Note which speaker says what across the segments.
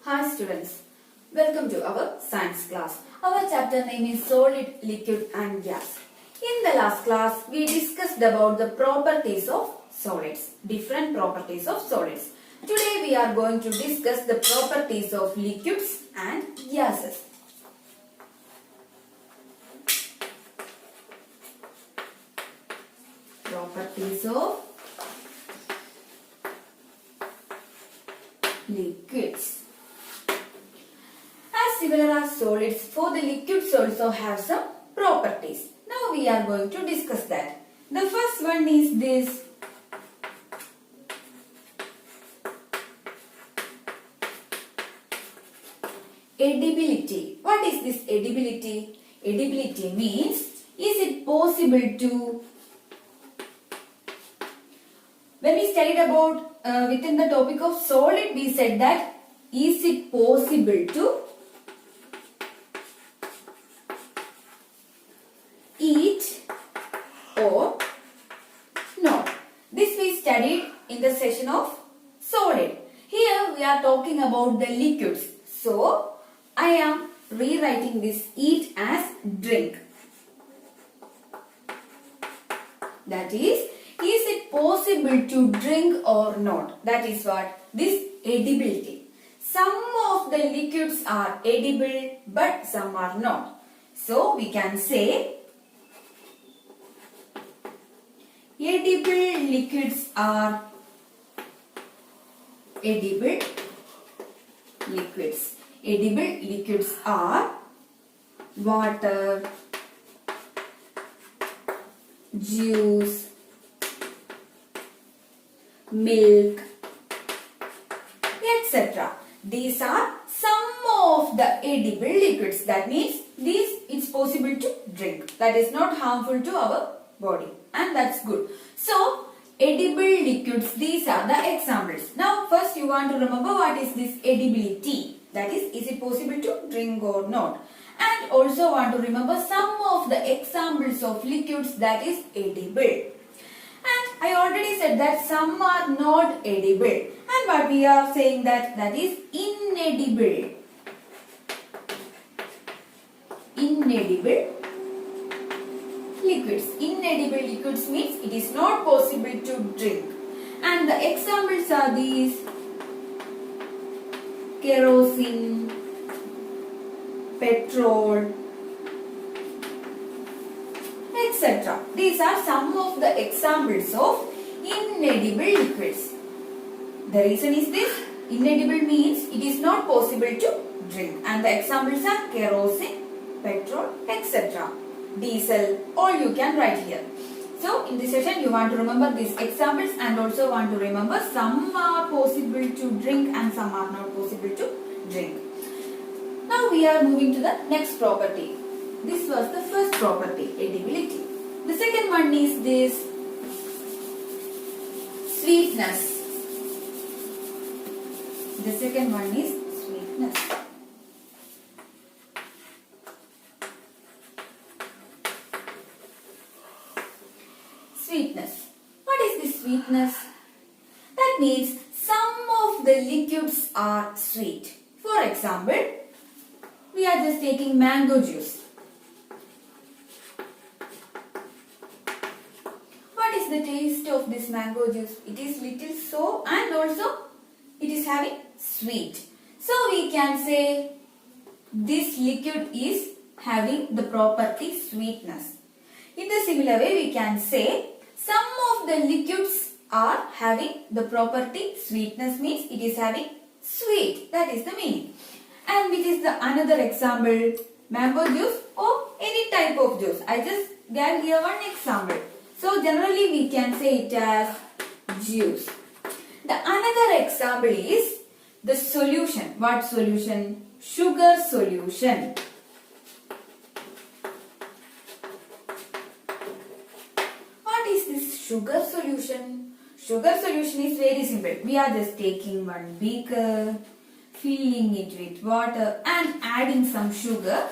Speaker 1: Hi students, welcome to our science class. Our chapter name is solid, liquid and gas. In the last class, we discussed about the properties of solids, different properties of solids. Today we are going to discuss the properties of liquids and gases. Properties of liquids. As similar as solids, for the liquids also have some properties. Now we are going to discuss that. The first one is this. Edibility. What is this edibility? Edibility means, is it possible to... When we studied about within the topic of solid, we said that is it possible to eat or not. This we studied in the session of solid. Here we are talking about the liquids. So I am rewriting this eat as drink. That is it possible to drink or not? That is what? This edibility. Some of the liquids are edible but some are not. So we can say edible liquids are edible liquids. Edible liquids are water, juice, milk, etc. These are some of the edible liquids. That means these it's possible to drink. That is not harmful to our body, and that's good. So edible liquids, these are the examples. Now first you want to remember what is this edibility. That is it possible to drink or not. And also want to remember some of the examples of liquids that is edible. And I already said that some are not edible. And what we are saying that is inedible. Inedible liquids. Inedible liquids means it is not possible to drink. And the examples are these: kerosene, petrol, etc. These are some of the examples of inedible liquids. The reason is this: inedible means it is not possible to drink. And the examples are kerosene, petrol, etc. Diesel, all you can write here. So in this session you want to remember these examples and also want to remember some are possible to drink and some are not possible to drink. Now we are moving to the next property. This was the first property, edibility. The second one is this sweetness. The second one is sweetness. Sweetness. What is this sweetness? That means some of the liquids are sweet. For example, we are just taking mango juice. What is the taste of this mango juice? It is little sour and also it is having sweet. So we can say this liquid is having the property sweetness. In the similar way we can say some of the liquids are having the property sweetness, means it is having sweet. That is the meaning. And which is the another example, mango juice or any type of juice. I just gave here one example. So generally we can say it as juice. The another example is the solution. What solution? Sugar solution. What is this sugar solution? Sugar solution is very simple. We are just taking one beaker, filling it with water and adding some sugar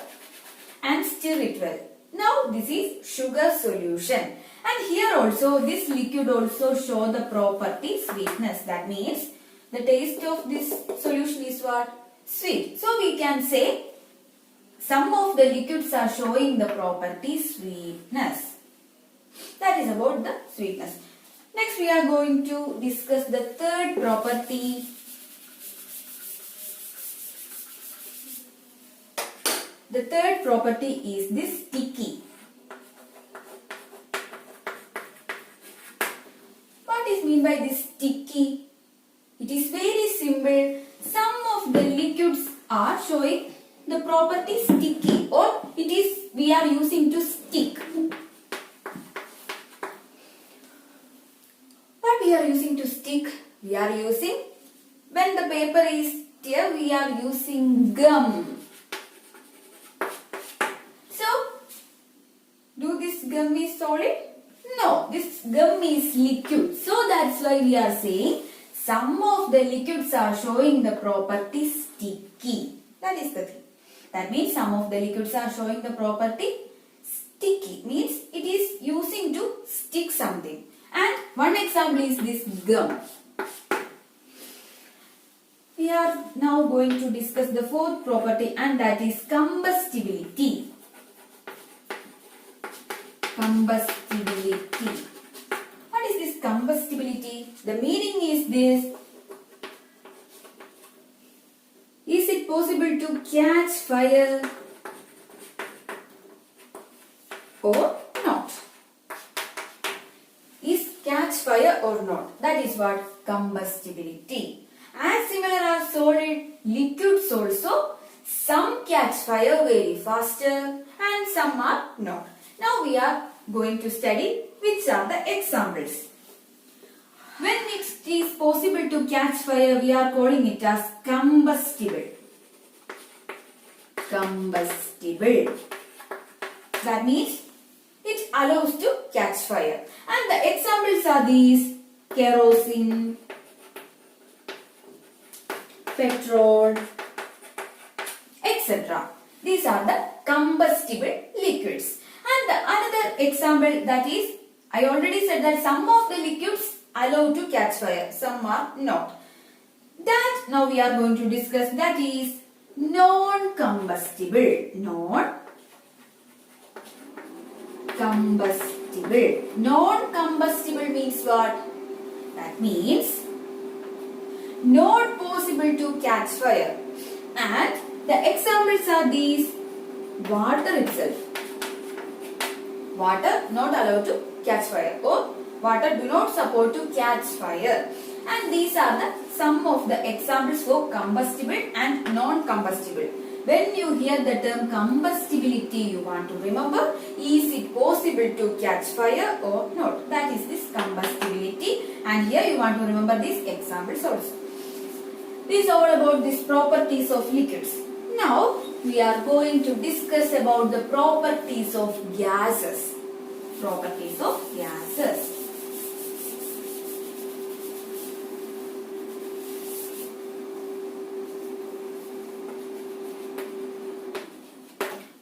Speaker 1: and stir it well. Now this is sugar solution. And here also this liquid also show the property sweetness. That means the taste of this solution is what? sweet. So we can say some of the liquids are showing the property sweetness. That is about the sweetness. Next we are going to discuss the third property. The third property is this sticky. What is meant by this sticky? It is very simple. Some of the liquids are showing the property sticky, or it is we are using to stick. What we are using to stick? We are using, when the paper is here, we are using gum. So, do this gum is solid? No, this gum is liquid. So that's why we are saying some of the liquids are showing the property sticky. That is the thing. That means some of the liquids are showing the property sticky. Means it is using to stick something. And one example is this gum. We are now going to discuss the fourth property, and that is combustibility. Combustibility. What is this combustibility? The meaning is this. Is it possible to catch fire or not? Is catch fire or not? That is what combustibility. As similar as solid, liquids also, some catch fire very faster and some are not. Now we are going to study which are the examples. When it is possible to catch fire, we are calling it as combustible. Combustible. That means it allows to catch fire. And the examples are these: kerosene, petrol, etc. These are the combustible liquids. And the another example, that is, I already said that some of the liquids allow to catch fire, some are not. That now we are going to discuss, that is non-combustible. Non-combustible. Non-combustible means what? That means not possible to catch fire. And the examples are these: water itself. Water not allowed to catch fire, or water do not support to catch fire. And these are the some of the examples for combustible and non-combustible. When you hear the term combustibility, you want to remember, is it possible to catch fire or not? That is this combustibility. And here you want to remember these examples also. This is all about these properties of liquids. Now we are going to discuss about the properties of gases. Properties of gases.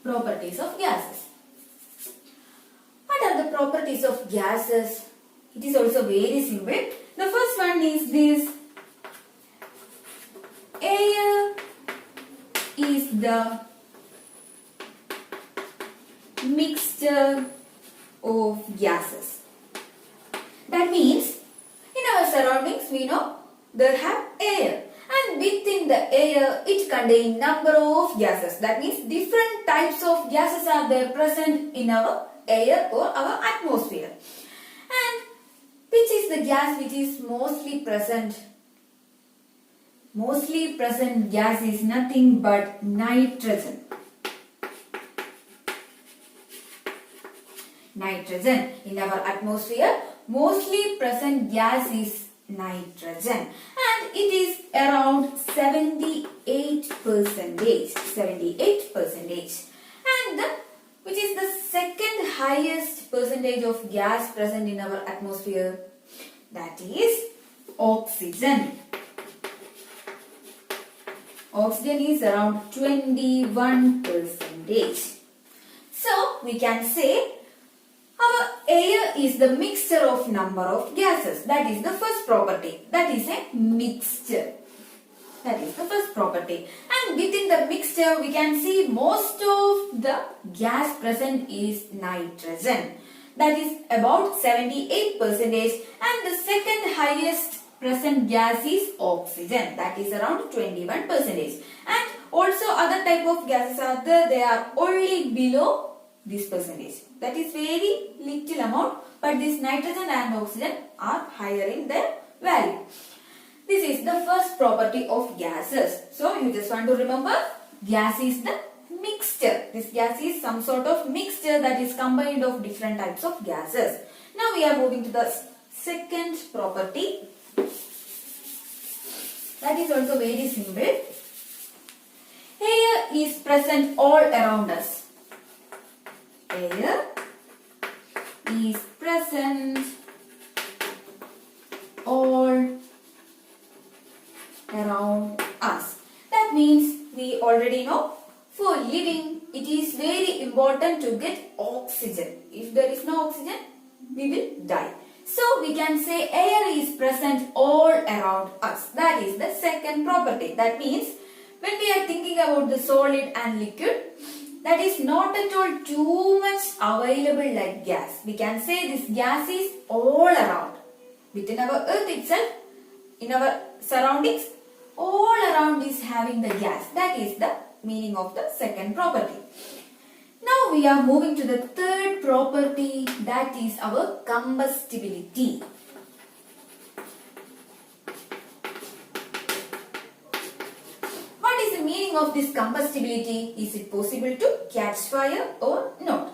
Speaker 1: Properties of gases. What are the properties of gases? It is also very simple. The first one is this: air is the mixture of gases. That means in our surroundings we know there have air, and within the air it contains number of gases. That means different types of gases are there present in our air or our atmosphere. And which is the gas which is mostly present? Mostly present gas is nothing but nitrogen. Nitrogen in our atmosphere, mostly present gas is nitrogen, and it is around 78%. 78%. And which is the second highest percentage of gas present in our atmosphere? That is oxygen. Oxygen is around 21%. So we can say our air is the mixture of number of gases. That is the first property. That is a mixture. That is the first property. And within the mixture, we can see most of the gas present is nitrogen. That is about 78%. And the second highest present gas is oxygen. That is around 21%. And also other type of gases are there. They are only below this percentage. That is very little amount. But this nitrogen and oxygen are higher in their value. This is the first property of gases. So you just want to remember, gas is the mixture. This gas is some sort of mixture that is combined of different types of gases. Now we are moving to the second property. That is also very simple. Air is present all around us. Air is present all around us. That means we already know for living it is very important to get oxygen. If there is no oxygen, we will die. So we can say air is present all around us. That is the second property. That means when we are thinking about the solid and liquid, that is not at all too much available like gas. We can say this gas is all around. Within our earth itself, in our surroundings, all around is having the gas. That is the meaning of the second property. Now we are moving to the third property, that is our combustibility. What is the meaning of this combustibility? Is it possible to catch fire or not?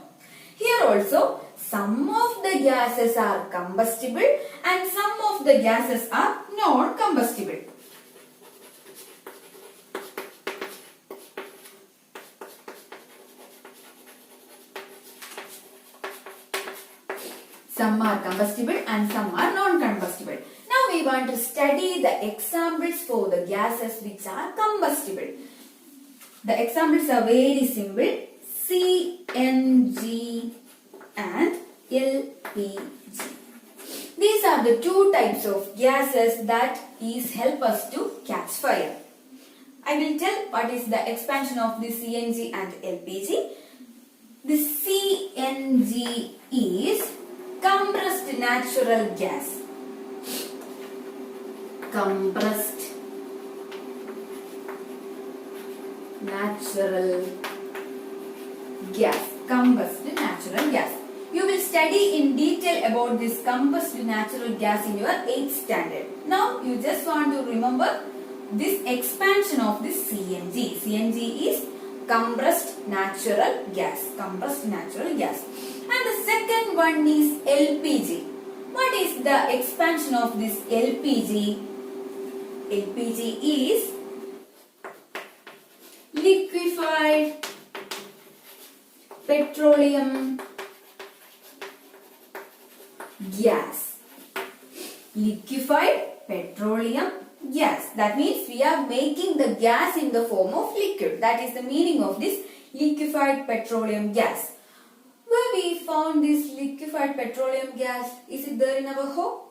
Speaker 1: Here also, some of the gases are combustible and some of the gases are non-combustible. Some are combustible and some are non-combustible. Now we want to study the examples for the gases which are combustible. The examples are very simple. CNG and LPG. These are the two types of gases that help us to catch fire. I will tell what is the expansion of the CNG and LPG. The CNG is compressed natural gas. Compressed natural gas. Combusted natural gas. You will study in detail about this combusted natural gas in your 8th standard. Now you just want to remember this expansion of this CNG. CNG is compressed natural gas. Compressed natural gas. And the second one is LPG. What is the expansion of this LPG? LPG is liquefied petroleum gas. Liquefied petroleum gas. That means we are making the gas in the form of liquid. That is the meaning of this liquefied petroleum gas. Where we found this liquefied petroleum gas? Is it there in our home?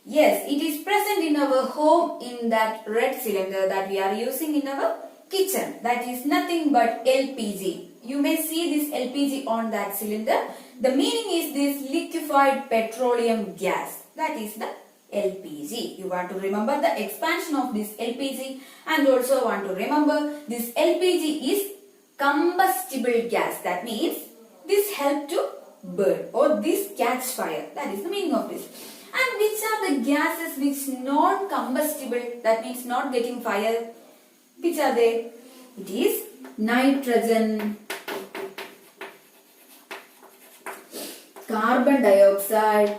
Speaker 1: Yes, it is present in our home in that red cylinder that we are using in our kitchen. That is nothing but LPG. You may see this LPG on that cylinder. The meaning is this liquefied petroleum gas. That is the LPG. You want to remember the expansion of this LPG and also want to remember this LPG is combustible gas. That means this help to burn or this catch fire. That is the meaning of this. And which are the gases which not combustible? That means not getting fire. Which are they? It is nitrogen, carbon dioxide,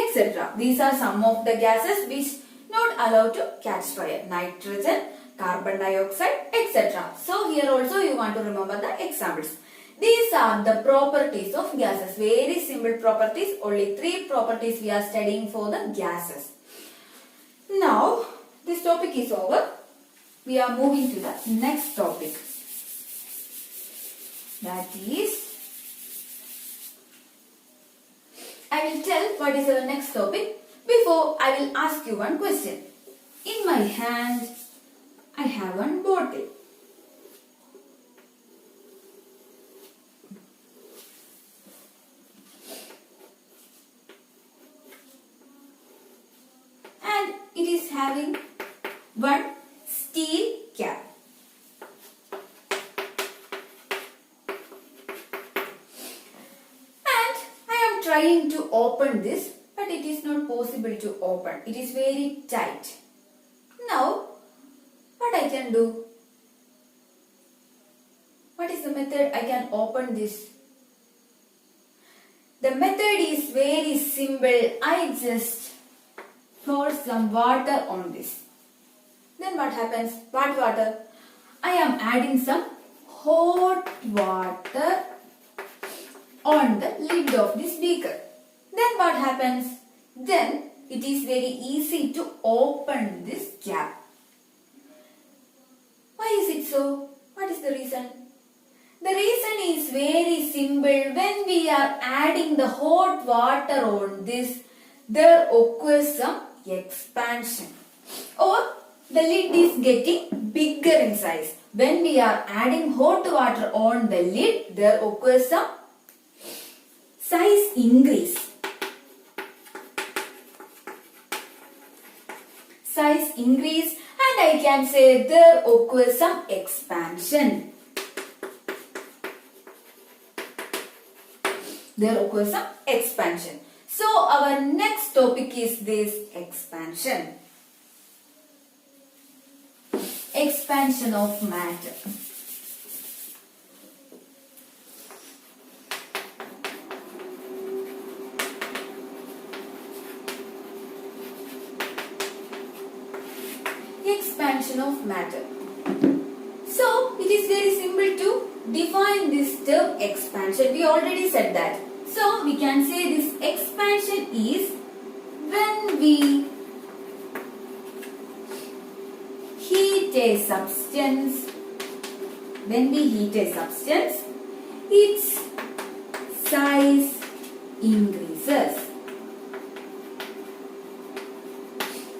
Speaker 1: etc. These are some of the gases which not allowed to catch fire. Nitrogen, carbon dioxide, etc. So here also you want to remember the examples. These are the properties of gases. Very simple properties. Only 3 properties we are studying for the gases. Now this topic is over. We are moving to the next topic. That is, I will tell what is our next topic. Before I will ask you one question. In my hand, I have one bottle. And it is having one steel cap. And I am trying to open this, but it is not possible to open. It is very tight. Now, what I can do? What is the method I can open this? The method is very simple. I just pour some water on this. Then what happens? What water? I am adding some hot water on the lid of this beaker. Then what happens? Then it is very easy to open this cap. Why is it so? What is the reason? The reason is very simple. When we are adding the hot water on this, there occurs some expansion, or the lid is getting bigger in size. When we are adding hot water on the lid, there occurs some size increase. Size increase, and I can say there occurs some expansion. There occurs some expansion. So our next topic is this expansion. Expansion of matter. Expansion of matter. So it is very simple to define this term expansion. We already said that. So we can say this expansion is when we heat a substance, its size increases.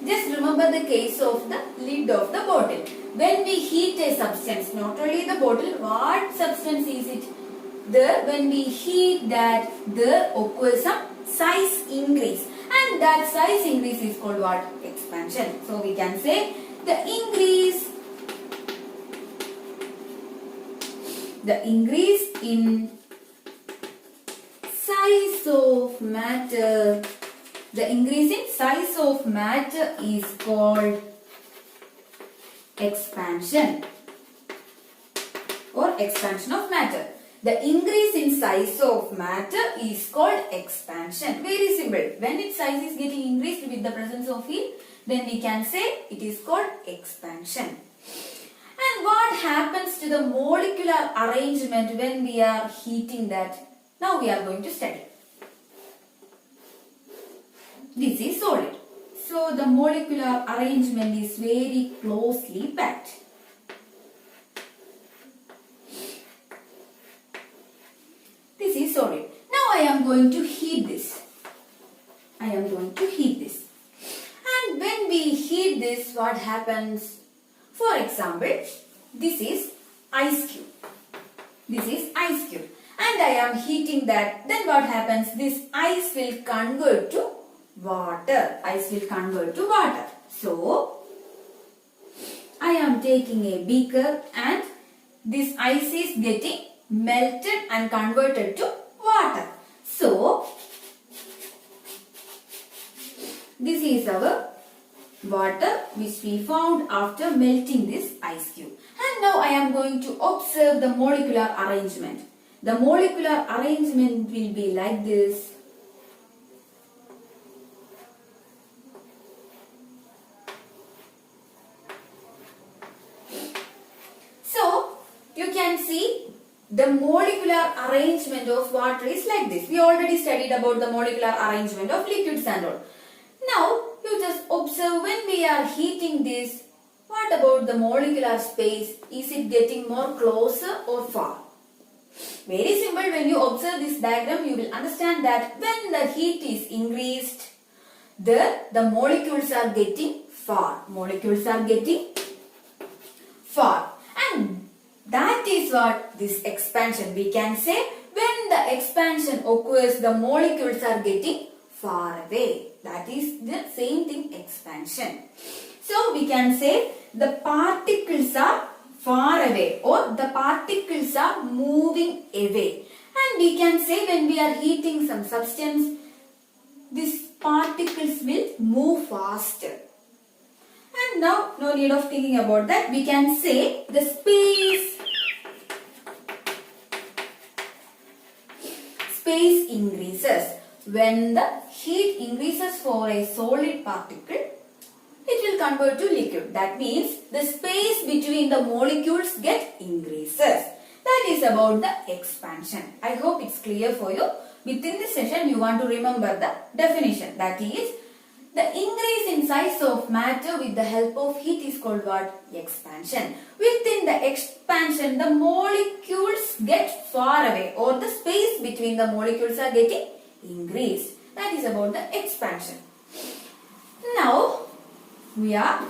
Speaker 1: Just remember the case of the lid of the bottle. When we heat a substance, not only the bottle, what substance is it? There, when we heat that, there occurs some size increase, and that size increase is called what? Expansion. So we can say the increase in size of matter. The increase in size of matter is called expansion, or expansion of matter. The increase in size of matter is called expansion. Very simple. When its size is getting increased with the presence of heat, then we can say it is called expansion. And what happens to the molecular arrangement when we are heating that? Now we are going to study. This is solid. So the molecular arrangement is very closely packed. This is solid. Now I am going to heat this. And when we heat this, what happens? For example, this is ice cube. And I am heating that. Then what happens? This ice will convert to water. So, I am taking a beaker and this ice is getting melted and converted to water. So, this is our water which we found after melting this ice cube. And now I am going to observe the molecular arrangement. The molecular arrangement will be like this. So, you can see the molecular arrangement of water is like this. We already studied about the molecular arrangement of liquids and all. Now, you just observe when we are heating this, what about the molecular space? Is it getting more closer or far? Very simple. When you observe this diagram, you will understand that when the heat is increased, there the molecules are getting far. Molecules are getting far. And that is what this expansion. We can say when the expansion occurs, the molecules are getting far away. That is the same thing, expansion. So we can say the particles are far away or the particles are moving away. And we can say when we are heating some substance, these particles will move faster. And now no need of thinking about that. We can say the space increases. When the heat increases for a solid particle, it will convert to liquid. That means the space between the molecules increases. That is about the expansion. I hope it's clear for you. Within this session, you want to remember the definition. That is, the increase in size of matter with the help of heat is called what? Expansion. Within the expansion, the molecules get far away or the space between the molecules are getting increased. That is about the expansion. Now, we are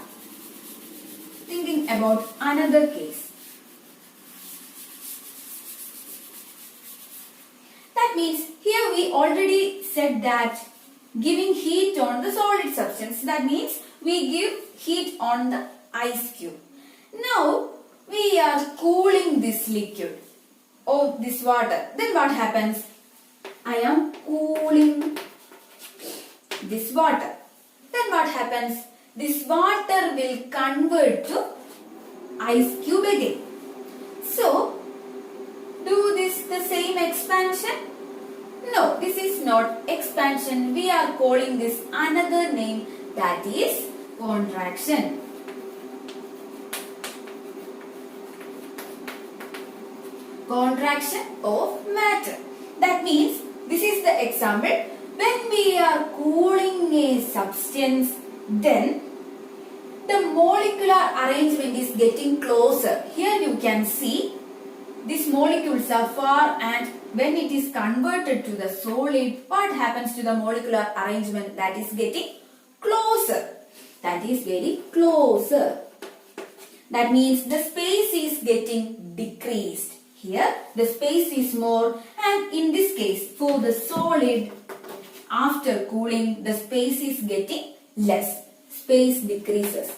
Speaker 1: thinking about another case. That means here we already said that giving heat on the solid substance. That means we give heat on the ice cube. Now we are cooling this liquid or this water. Then what happens? I am cooling this water. Then what happens? This water will convert to ice cube again. So, do this the same expansion? No, this is not expansion. We are calling this another name, that is contraction. Contraction of matter. That means, this is the example. When we are cooling a substance, then the molecular arrangement is getting closer. Here you can see these molecules are far, and when it is converted to the solid, what happens to the molecular arrangement? That is getting closer. That is very closer. That means the space is getting decreased. Here the space is more, and in this case for the solid, after cooling the space is getting less. Space decreases.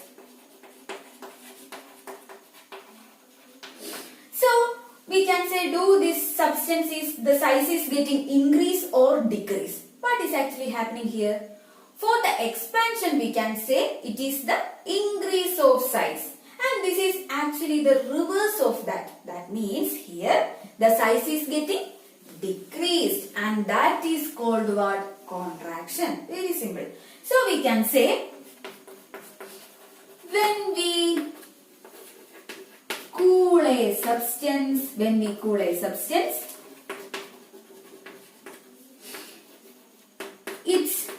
Speaker 1: So we can say, do this substance is the size is getting increase or decrease? What is actually happening here? For the expansion, we can say it is the increase of size. And this is actually the reverse of that. That means here the size is getting decreased, and that is called what? Contraction. Very simple. So we can say when we cool a substance, its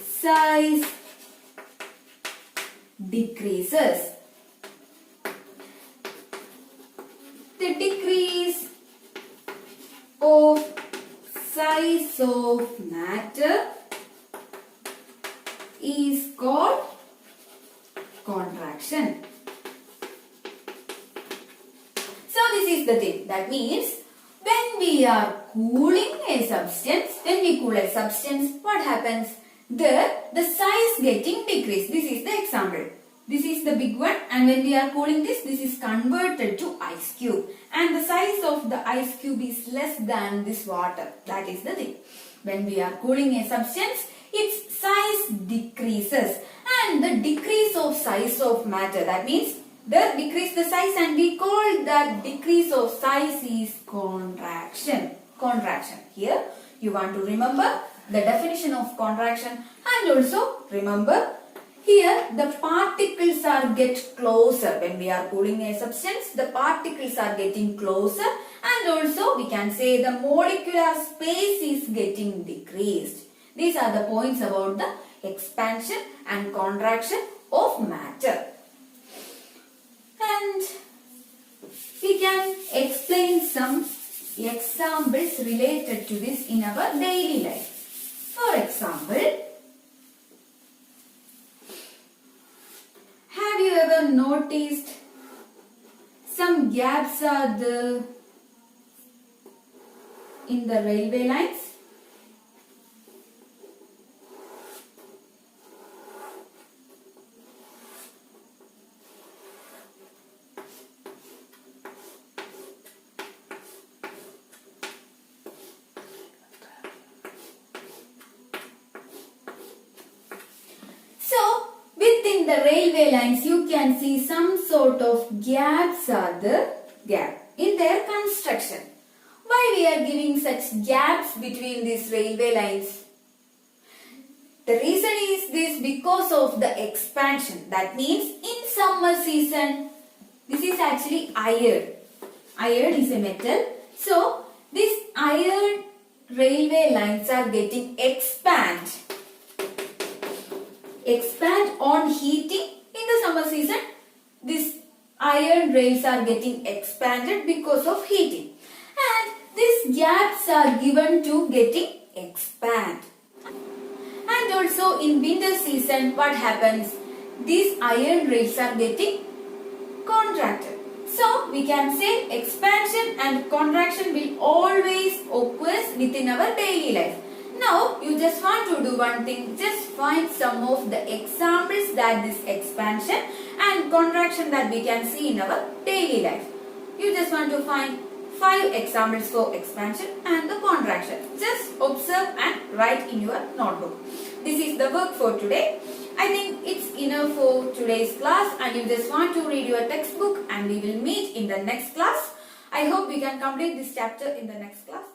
Speaker 1: size decreases. The decrease of size of matter is called contraction. So this is the thing. That means when we are cooling a substance, what happens? There the size getting decreased. This is the example. This is the big one, and when we are cooling this is converted to ice cube, and the size of the ice cube is less than this water. That is the thing. When we are cooling a substance, its size decreases, and the decrease of size of matter, that means the decrease the size, and we call that decrease of size is contraction. Contraction. Here you want to remember the definition of contraction, and also remember here the particles are get closer. When we are cooling a substance, the particles are getting closer, and also we can say the molecular space is getting decreased. These are the points about the expansion and contraction of matter. And we can explain some examples related to this in our daily life. For example, noticed some gaps are there in the railway lines? So, within the railway lines, you can see some sort of gaps are the gap in their construction. Why we are giving such gaps between these railway lines? The reason is this because of the expansion. That means in summer season, this is actually iron. Iron is a metal. So, these iron railway lines are getting expand on heating. In the summer season, these iron rails are getting expanded because of heating, and these gaps are given to getting expand. And also in winter season, what happens? These iron rails are getting contracted. So we can say expansion and contraction will always occur within our daily life. Now, you just want to do one thing, just find some of the examples that this expansion and contraction that we can see in our daily life. You just want to find 5 examples for expansion and the contraction. Just observe and write in your notebook. This is the work for today. I think it's enough for today's class, and you just want to read your textbook, and we will meet in the next class. I hope we can complete this chapter in the next class.